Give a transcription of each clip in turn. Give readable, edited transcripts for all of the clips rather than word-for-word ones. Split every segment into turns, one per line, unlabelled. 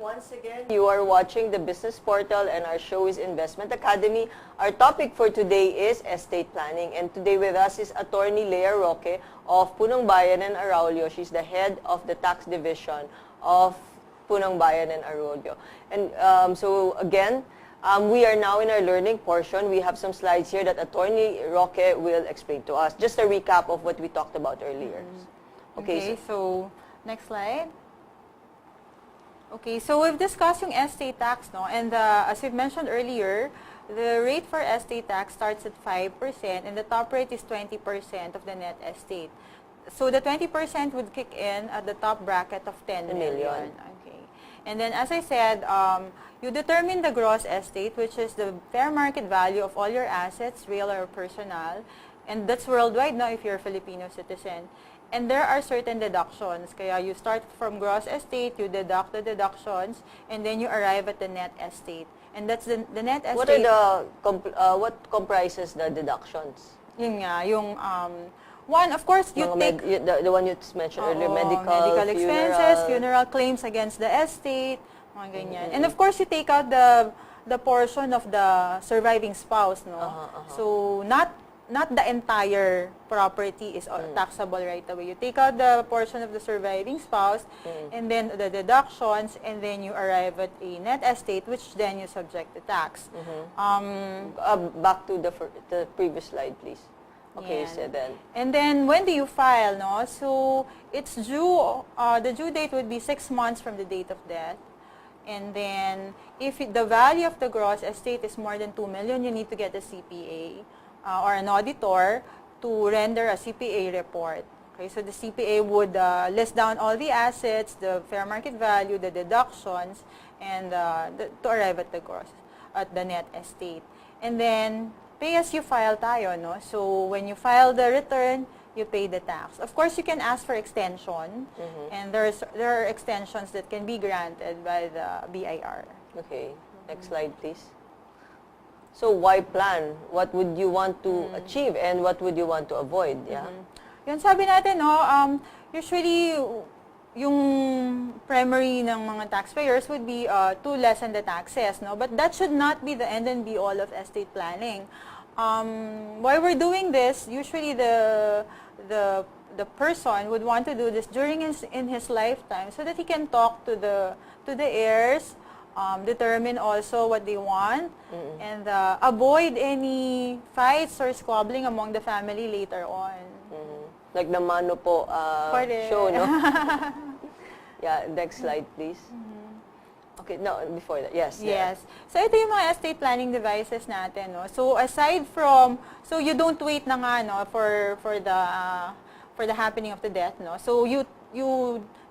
once again, you are watching the Business Portal and our show is Investment Academy. Our topic for today is estate planning. And today with us is Attorney Lea Roque of Punong Bayan and Arroyo. She's the head of the tax division of Punong Bayan and Arroyo. And so again, we are now in our learning portion. We have some slides here that Attorney Roque will explain to us. Just a recap of what we talked about earlier.
Okay, so next slide. Okay, so we've discussed yung estate tax, no? And as we've mentioned earlier, the rate for estate tax starts at 5% and the top rate is 20% of the net estate. So the 20% would kick in at the top bracket of 10 million. Okay. And then as I said, you determine the gross estate, which is the fair market value of all your assets, real or personal. And that's worldwide now if you're a Filipino citizen. And there are certain deductions. Kaya you start from gross estate, you deduct the deductions, and then you arrive at the net estate. And that's the net estate.
What are the what comprises the deductions?
Yun nga, yung one, of course, you take
the one you mentioned earlier, medical
expenses, funeral claims against the estate, mga ganyan. And of course, you take out the portion of the surviving spouse, no? So not the entire property is taxable right away. You take out the portion of the surviving spouse, and then the deductions, and then you arrive at a net estate, which then you subject to tax.
Back to the previous slide, please. Okay,
yeah.
so then.
And then when do you file, no? So it's due, the due date would be 6 months from the date of death. And then if the value of the gross estate is more than 2 million, you need to get a CPA or an auditor to render a CPA report. Okay, so the CPA would list down all the assets, the fair market value, the deductions, and to arrive at the gross, at the net estate. And then pay as you file tayo, no? So when you file the return, you pay the tax. Of course, you can ask for extension, and there are extensions that can be granted by the BIR.
Okay, next slide, please. So why plan? What would you want to achieve and what would you want to avoid? Yeah.
Yun sabi natin, no, usually yung primary ng mga taxpayers would be to lessen the taxes, no? But that should not be the end and be all of estate planning. While we're doing this, usually the person would want to do this during in his lifetime so that he can talk to the heirs, determine also what they want, and avoid any fights or squabbling among the family later on.
Like the Mano po show, no? Yeah, next slide, please. Okay, no, before that, yes.
Yes. So ito yung mga estate planning devices natin, no? So aside from, so you don't wait na nga, no, for the happening of the death, no? So you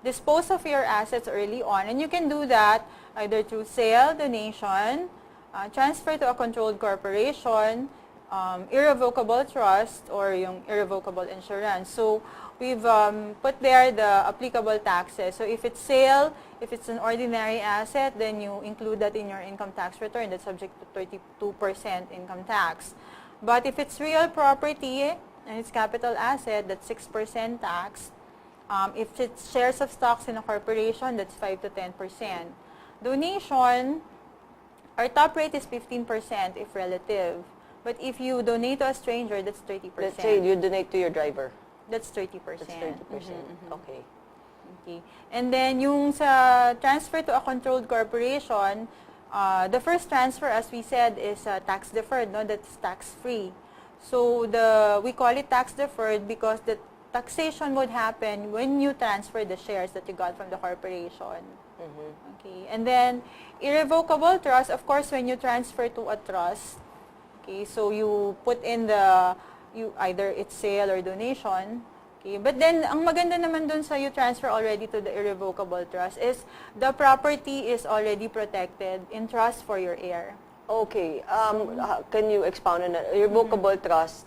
dispose of your assets early on, and you can do that either through sale, donation, transfer to a controlled corporation, irrevocable trust, or yung irrevocable insurance. So we've put there the applicable taxes. So if it's sale, if it's an ordinary asset, then you include that in your income tax return. That's subject to 32% income tax. But if it's real property and it's capital asset, that's 6% tax. If it's shares of stocks in a corporation, that's 5 to 10%. Donation, our top rate is 15% if relative. But if you donate to a stranger, that's 30%.
Let's say you donate to your driver.
That's 30%.
That's 30%. Okay.
Okay. And then yung sa transfer to a controlled corporation, the first transfer, as we said, is tax deferred, no? That's tax free. So we call it tax deferred because the taxation would happen when you transfer the shares that you got from the corporation. Okay. And then irrevocable trust, of course, when you transfer to a trust. Okay, so you put in either it's sale or donation. Okay, but then ang maganda naman dun sa you transfer already to the irrevocable trust is the property is already protected in trust for your heir.
Okay, can you expound on that? Irrevocable trust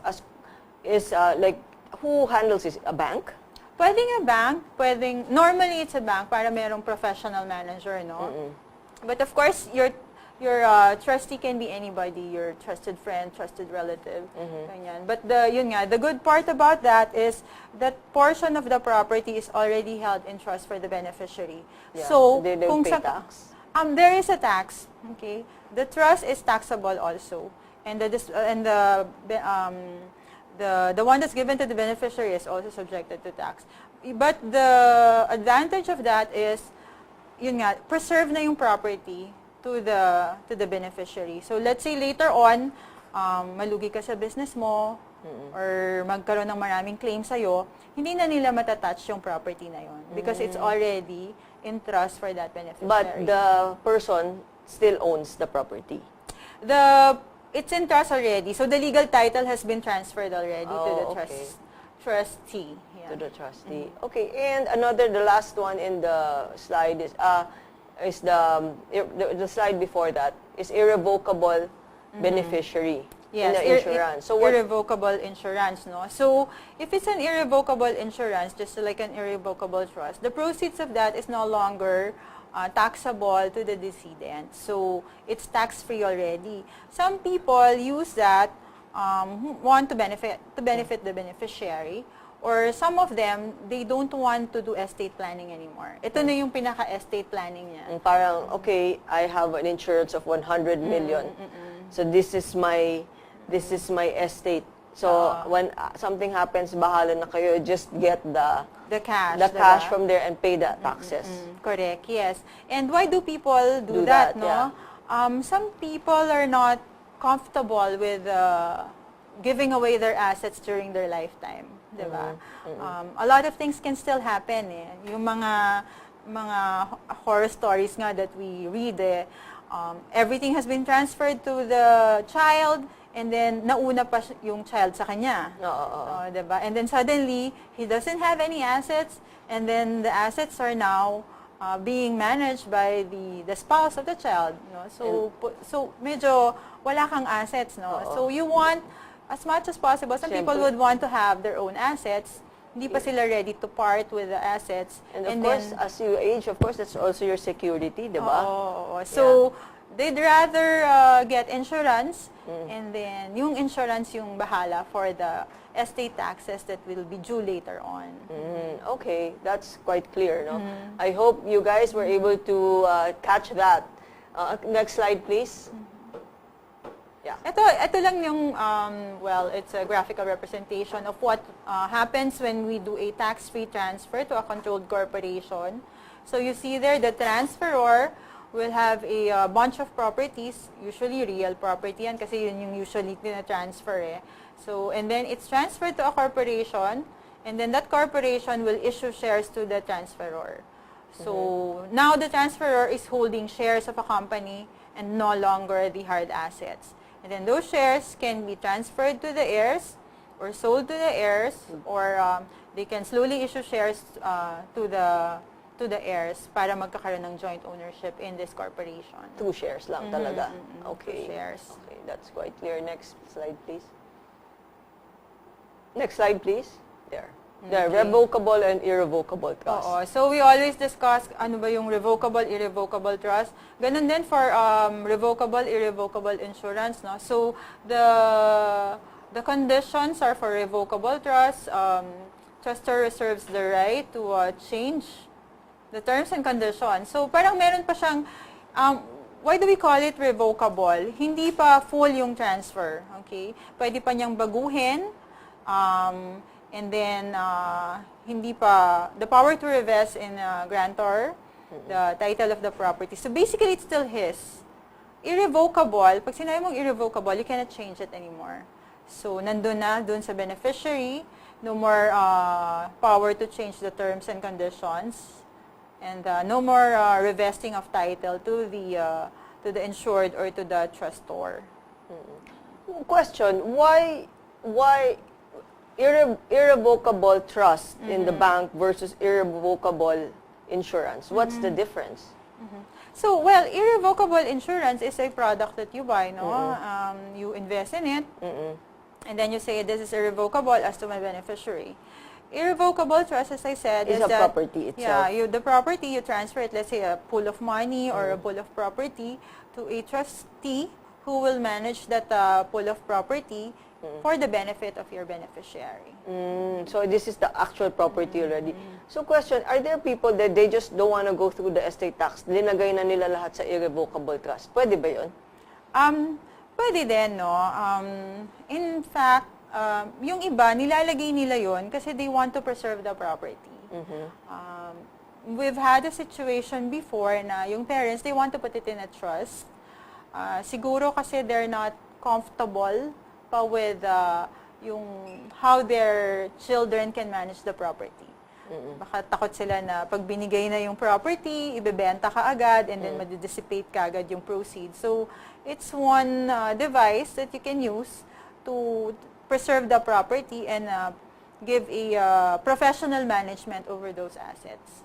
is like, who handles this? A bank?
Pwedeng a bank, normally it's a bank para merong professional manager, no? But of course, your trustee can be anybody, your trusted friend, trusted relative, ganyan. But the good part about that is that portion of the property is already held in trust for the beneficiary.
Yeah.
So,
they don't pay tax?
There is a tax. Okay, the trust is taxable also, and the one that's given to the beneficiary is also subjected to tax. But the advantage of that is, yun nga, preserve na yung property to the beneficiary. So let's say later on, malugi ka sa business mo, or magkaroon ng maraming claim sa'yo, hindi na nila matatouch yung property na yun because it's already in trust for that beneficiary.
But the person still owns the property.
It's in trust already, so the legal title has been transferred already to the
okay.
trustee. Yeah.
To the trustee. Okay, and the last one in the slide is the slide before that is irrevocable beneficiary.
Yes,
in the insurance. So what,
irrevocable insurance, no? So, if it's an irrevocable insurance, just like an irrevocable trust, the proceeds of that is no longer taxable to the decedent. So, it's tax-free already. Some people use that who want to benefit the beneficiary, or some of them, they don't want to do estate planning anymore. Ito na yung pinaka-estate planning niya.
parang, okay, I have an insurance of 100 million. So this is my estate. So when something happens, bahala na kayo, just get the cash from there and pay the taxes.
Correct, yes. And why do people do that, no?
Yeah.
Some people are not comfortable with giving away their assets during their lifetime, di ba? A lot of things can still happen, eh. Yung mga horror stories nga that we read, everything has been transferred to the child, and then nauna pa yung child sa kanya. Diba? And then suddenly, he doesn't have any assets, and then the assets are now being managed by the spouse of the child. No? So medyo wala kang assets. No? So you want, as much as possible, some people would want to have their own assets. Hindi pa sila ready to part with the assets.
And of course, as you age, of course, that's also your security, di ba?
So, they'd rather get insurance, and then yung insurance yung bahala for the estate taxes that will be due later on.
Okay, that's quite clear, no? I hope you guys were able to catch that. Next slide, please. Yeah.
Ito lang yung, it's a graphical representation of what happens when we do a tax-free transfer to a controlled corporation. So you see there, the transferor will have a bunch of properties, usually real property yan kasi yun yung usually tina-transfer eh. So, and then it's transferred to a corporation, and then that corporation will issue shares to the transferor. So, now the transferor is holding shares of a company and no longer the hard assets. And then those shares can be transferred to the heirs or sold to the heirs, or they can slowly issue shares to the heirs para magkakaroon ng joint ownership in this corporation.
2 shares lang talaga. Okay.
2 shares.
Okay, that's quite clear. Next slide, please. Next slide, please. There. The revocable and irrevocable trust.
So we always discuss ano ba yung revocable, irrevocable trust. Ganun din for revocable, irrevocable insurance, no? So the conditions are for revocable trust. Trustor reserves the right to change the terms and conditions. So parang meron pa siyang why do we call it revocable? Hindi pa full yung transfer, okay? Pwede pa niyang baguhin. And then, hindi pa, the power to revest in grantor, the title of the property. So basically, it's still his. Irrevocable, pag sinabi mong irrevocable, you cannot change it anymore. So, nandun na, dun sa beneficiary, no more power to change the terms and conditions, and no more revesting of title to the insured or to the trustor.
Question, why irrevocable trust in the bank versus irrevocable insurance? What's the difference?
So, well, irrevocable insurance is a product that you buy, no? You invest in it, and then you say, this is irrevocable as to my beneficiary. Irrevocable trust, as I said,
is the property itself.
Yeah, the property, you transfer it, let's say a pool of money or a pool of property to a trustee who will manage that pool of property for the benefit of your beneficiary.
So this is the actual property already. So question, are there people that they just don't want to go through the estate tax? Linagay na nila lahat sa irrevocable trust. Pwede ba yun?
Pwede din, no? In fact, yung iba, nilalagay nila yon kasi they want to preserve the property. We've had a situation before na yung parents, they want to put it in a trust. Siguro kasi they're not comfortable pa with yung how their children can manage the property. Baka takot sila na pag binigay na yung property, ibebenta ka agad and then madidissipate ka agad yung proceeds. So, it's one device that you can use to preserve the property and give a professional management over those assets.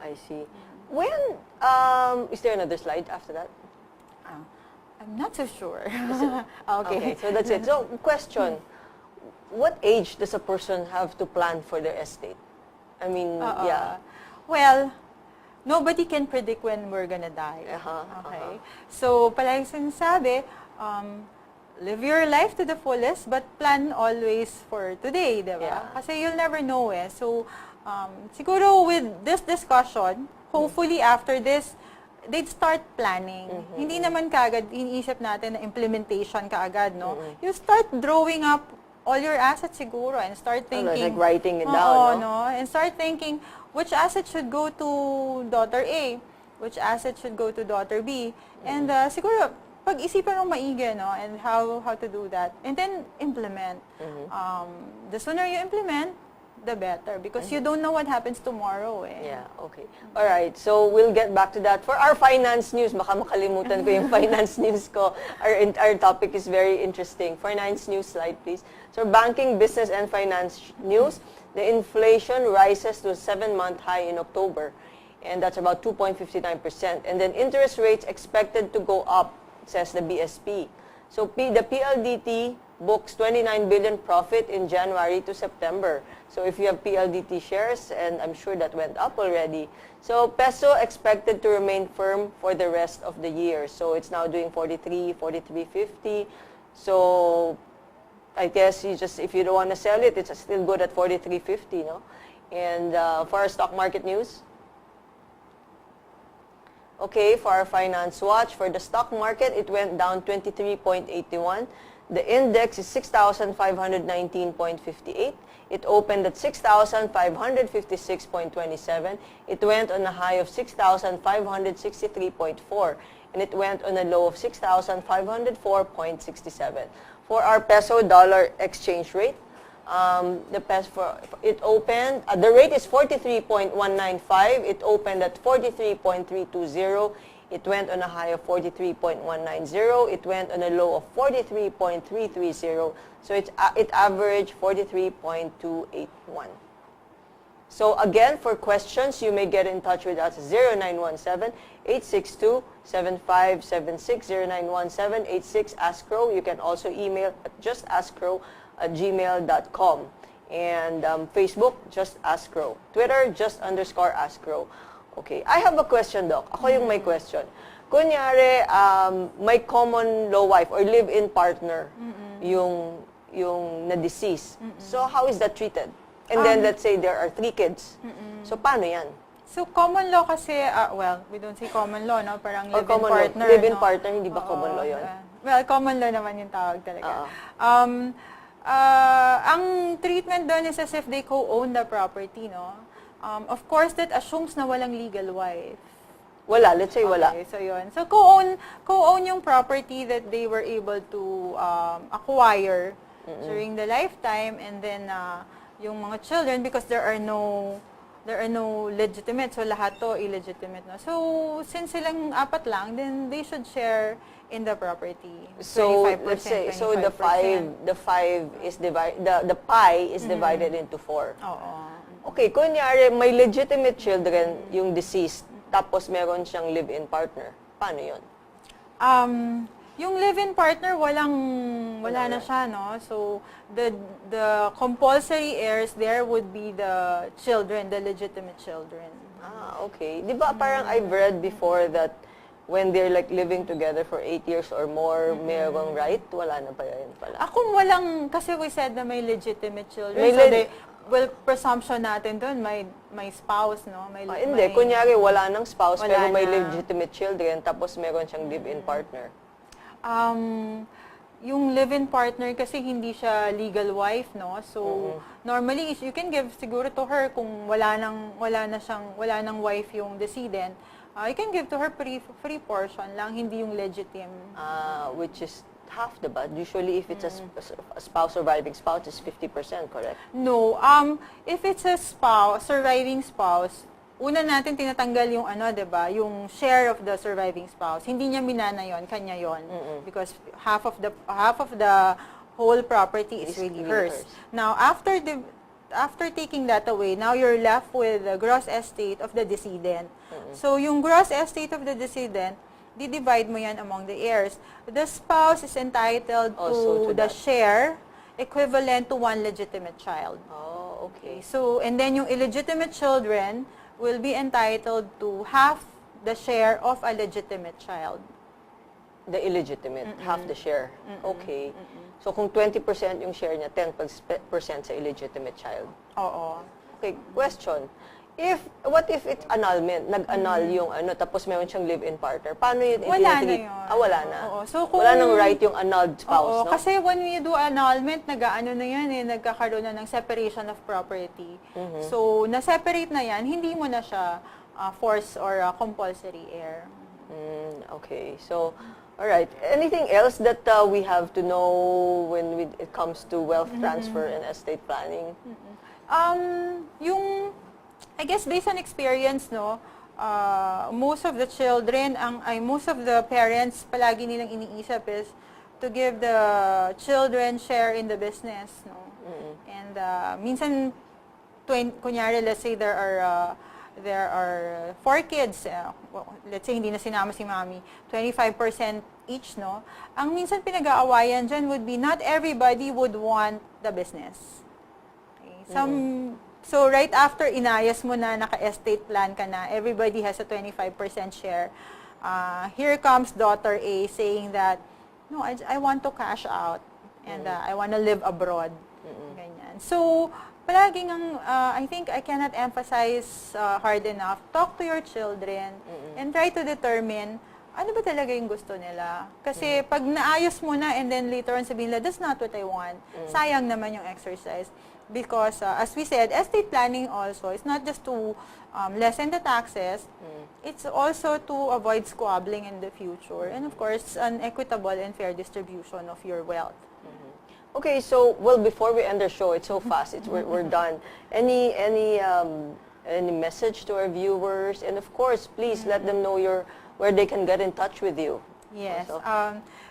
I see. When, is there another slide after that?
I'm not so sure.
Okay, so that's it. So, question, what age does a person have to plan for their estate? I mean, yeah.
Well, nobody can predict when we're gonna die. Okay? So, palagi sinasabi, live your life to the fullest, but plan always for today, diba?
Yeah.
Kasi you'll never know eh. So, siguro with this discussion, hopefully after this, they'd start planning. Hindi naman kaagad iniisip natin na implementation kaagad, no? You start drawing up all your assets siguro and start thinking...
Like writing it down,
no? And start thinking, which asset should go to daughter A? Which asset should go to daughter B? And siguro, pag-isipan mo maigi, no? And how to do that. And then, implement. The sooner you implement, the better. Because you don't know what happens tomorrow, eh.
Yeah, okay. All right, so we'll get back to that. For our finance news, baka makalimutan ko yung finance news ko. Our topic is very interesting. Finance news slide, please. So, banking, business, and finance news. The inflation rises to a 7-month high in October. And that's about 2.59%. And then interest rates expected to go up, says the BSP. So, the PLDT books 29 billion profit in January to September. So if you have PLDT shares, and I'm sure that went up already. So peso expected to remain firm for the rest of the year. So it's now doing 43.50. So I guess if you don't want to sell it, it's still good at 43.50, no? And for our stock market news. Okay, for our finance watch, for the stock market, it went down 23.81. The index is 6,519.58. It opened at 6,556.27. It went on a high of 6,563.4. And it went on a low of 6,504.67. For our peso-dollar exchange rate, the rate is 43.195. It opened at 43.320. It went on a high of 43.190. It went on a low of 43.330. So it averaged 43.281. So again, for questions, you may get in touch with us 0917-862-7576, 0917-86-AskRow. You can also email at justaskrow@gmail.com. And Facebook, Just Ask Row. Twitter, Just_AskRow. Okay. I have a question, Doc. Ako yung may question. Kunyari, may common law wife or live-in partner yung na-deceased. So, how is that treated? And then, let's say there are 3 kids. So, paano yan?
So, common law kasi, well, we don't say common law, no? Parang live-in partner.
Live-in partner, hindi ba common law yun?
Well, common law naman yung tawag talaga. Ang treatment doon is as if they co-own the property, no? Of course, that assumes na walang legal wife.
Wala, let's say wala.
Okay, so yun. So, co-own yung property that they were able to acquire during the lifetime, and then yung mga children, because there are no legitimate, so lahat to illegitimate, no? So, since silang 4 lang, then they should share in the property.
So, let's say, 25%. So the pie is divided into 4.
Oo.
Okay, kunyari, may legitimate children yung deceased, tapos meron siyang live-in partner. Paano yun?
Yung live-in partner, wala na siya, no? So, the compulsory heirs there would be the children, the legitimate children.
Okay. Di ba parang I've read before that when they're like living together for 8 years or more, merong right? Wala na pa yan pala.
Kung walang, kasi we said na may legitimate children.
May
So, well, presumption natin doon, may spouse, no?
Hindi, kunyari wala nang spouse,
Wala
pero may
na.
legitimate children, tapos meron siyang live-in partner.
Yung live-in partner kasi hindi siya legal wife, no? So, normally, you can give siguro to her kung wala nang wife yung decedent, you can give to her free portion lang, hindi yung legitimate.
Which is half, diba? Usually, if it's a spouse, surviving spouse, it's 50%, correct?
No, if it's a surviving spouse, una natin tinatanggal yung diba, yung share of the surviving spouse. Hindi niya minana yon, kanya yon, because half of the whole property is really hers. Now, after taking that away, now you're left with the gross estate of the decedent. So, yung gross estate of the decedent, di-divide mo yan among the heirs. The spouse is entitled to the share equivalent to one legitimate child.
Oh, okay.
So, and then yung illegitimate children will be entitled to half the share of a legitimate child.
The illegitimate, half the share. Okay. So, kung 20% yung share niya, 10% sa illegitimate child.
Oo.
Okay, question. What if it's annulment? Nag-annul yung tapos meron siyang live-in partner. Paano yun?
Wala na yun.
Wala na.
Oo. So, kung,
wala nang right yung annulled spouse,
oo,
no?
kasi when we do annulment, nagkakaroon na ng separation of property. So, na-separate na yan, hindi mo na siya force or compulsory heir.
Okay. So, all right. Anything else that we have to know when it comes to wealth transfer and estate planning?
I guess based on experience, no, most of the children, most of the parents, palagi nilang iniisip is to give the children share in the business, no. And minsan, kunyari, let's say there are 4 kids, let's say hindi na sinama si mami, 25% each, no. Ang minsan pinag-aawayan dyan would be not everybody would want the business. Okay. So, right after inayos mo na, naka-estate plan ka na, everybody has a 25% share. Here comes daughter A saying that, no, I want to cash out and I want to live abroad. Ganyan. So, palaging I think I cannot emphasize hard enough, talk to your children and try to determine ano ba talaga yung gusto nila. Kasi pag naayos mo na and then later on sabihin nila, that's not what I want. Sayang naman yung exercise. Because, as we said, estate planning also is not just to lessen the taxes, it's also to avoid squabbling in the future. And of course, an equitable and fair distribution of your wealth.
Okay, so, well, before we end the show, it's so fast, we're done. Any message to our viewers? And of course, please let them know where they can get in touch with you.
Yes.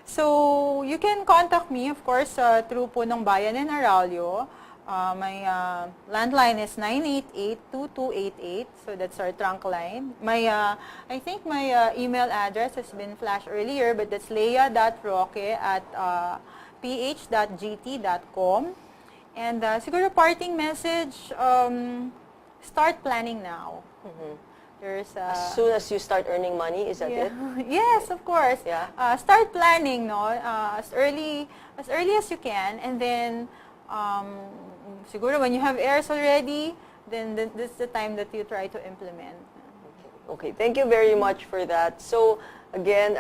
So, you can contact me, of course, through Punong Bayan in Arroyo. My landline is 988-2288, so that's our trunk line. I think my email address has been flashed earlier, but that's leah.roque@ph.gt.com. And siguro parting message, start planning now. There's
as soon as you start earning money, is that it?
Yes, of course.
Yeah.
Start planning, no, as early as you can, and then siguro when you have heirs already, then this is the time that you try to implement.
Okay, thank you very much for that. So, again,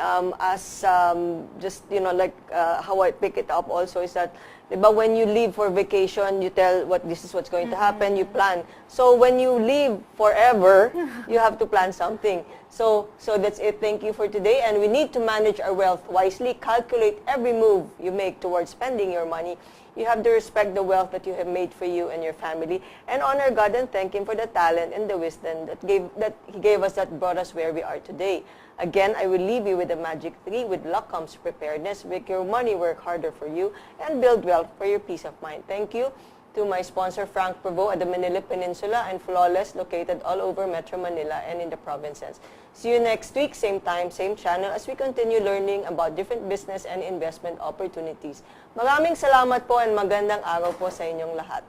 just, like how I pick it up also is that, diba, when you leave for vacation, you tell this is what's going to happen, you plan. So, when you leave forever, you have to plan something. So that's it. Thank you for today. And we need to manage our wealth wisely, calculate every move you make towards spending your money. You have to respect the wealth that you have made for you and your family, and honor God and thank Him for the talent and the wisdom that He gave us, that brought us where we are today. Again, I will leave you with the magic 3. With luck comes preparedness. Make your money work harder for you and build wealth for your peace of mind. Thank you to my sponsor, Frank Provo, at the Manila Peninsula, and Flawless, located all over Metro Manila and in the provinces. See you next week, same time, same channel, as we continue learning about different business and investment opportunities. Maraming salamat po and magandang araw po sa inyong lahat.